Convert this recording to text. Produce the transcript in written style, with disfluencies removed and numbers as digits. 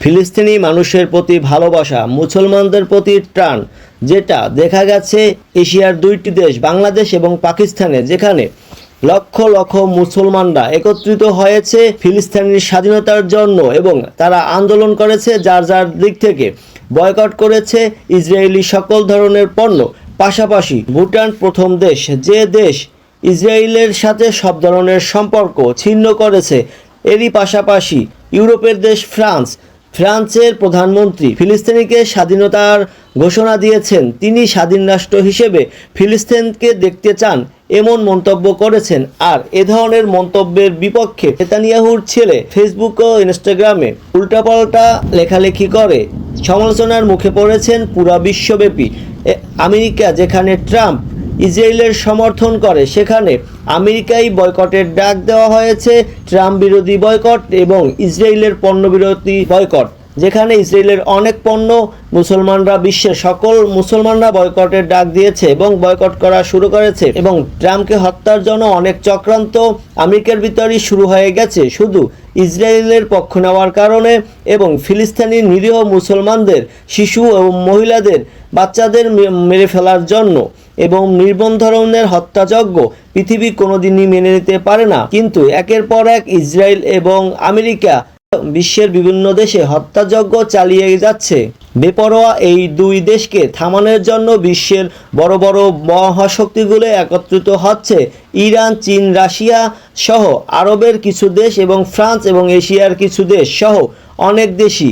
ফিলিস্তিনি মানুষের প্রতি ভালোবাসা, মুসলমানদের প্রতি টান, যেটা দেখা গেছে এশিয়ার দুইটি দেশ বাংলাদেশ এবং পাকিস্তানে, যেখানে লক্ষ লক্ষ মুসলমানরা একত্রিত হয়েছে ফিলিস্তিনের স্বাধীনতার জন্য এবং তারা আন্দোলন করেছে, যার যার দিক থেকে বয়কট করেছে ইসরায়েলি সকল ধরনের পণ্য। পাশাপাশি ভুটান প্রথম দেশ যে দেশ ইসরায়েলের সাথে সব ধরনের সম্পর্ক ছিন্ন করেছে। এরই পাশাপাশি ইউরোপের দেশ ফ্রান্সের প্রধানমন্ত্রী ফিলিস্তিনিকে স্বাধীনতার ঘোষণা দিয়েছেন। তিনি স্বাধীন রাষ্ট্র হিসেবে ফিলিস্তিনকে দেখতে চান এমন মন্তব্য করেছেন। আর এ ধরনের মন্তব্যের বিপক্ষে নেতানিয়াহুর ছেলে ফেসবুক ও ইনস্টাগ্রামে উল্টাপাল্টা লেখালেখি করে সমালোচনার মুখে পড়েছেন পুরা বিশ্বব্যাপী। আমেরিকা যেখানে ট্রাম্প ইসরায়েলের সমর্থন করে, সেখানে আমেরিকায় বয়কটের ডাক দেওয়া হয়েছে, ট্রাম্প বিরোধী বয়কট এবং ইসরায়েলের পণ্য বিরোধী বয়কট, যেখানে ইসরায়েলের অনেক পণ্য মুসলমানরা, বিশ্বের সকল মুসলমানরা বয়কটের ডাক দিয়েছে এবং বয়কট করা শুরু করেছে। এবং ট্রাম্পকে হত্যার জন্য অনেক চক্রান্ত আমেরিকার ভিতরেই শুরু হয়ে গেছে, শুধু ইসরায়েলের পক্ষ নেওয়ার কারণে এবং ফিলিস্তিনি নিরীহ মুসলমানদের, শিশু এবং মহিলাদের, বাচ্চাদের মেরে ফেলার জন্য এবং নির্মম ধরনের হত্যাযজ্ঞ পৃথিবী কোনোদিনই মেনে নিতে পারে না। কিন্তু একের পর এক ইসরায়েল এবং আমেরিকা বিশ্বের বিভিন্ন দেশে হত্যাযজ্ঞ চালিয়ে যাচ্ছে। বেপরোয়া এই দুই দেশকে থামানোর জন্য বিশ্বের বড় বড় মহাশক্তিগুলো একত্রিত হচ্ছে। ইরান, চীন, রাশিয়া সহ আরবের কিছু দেশ এবং ফ্রান্স এবং এশিয়ার কিছু দেশ সহ অনেক দেশই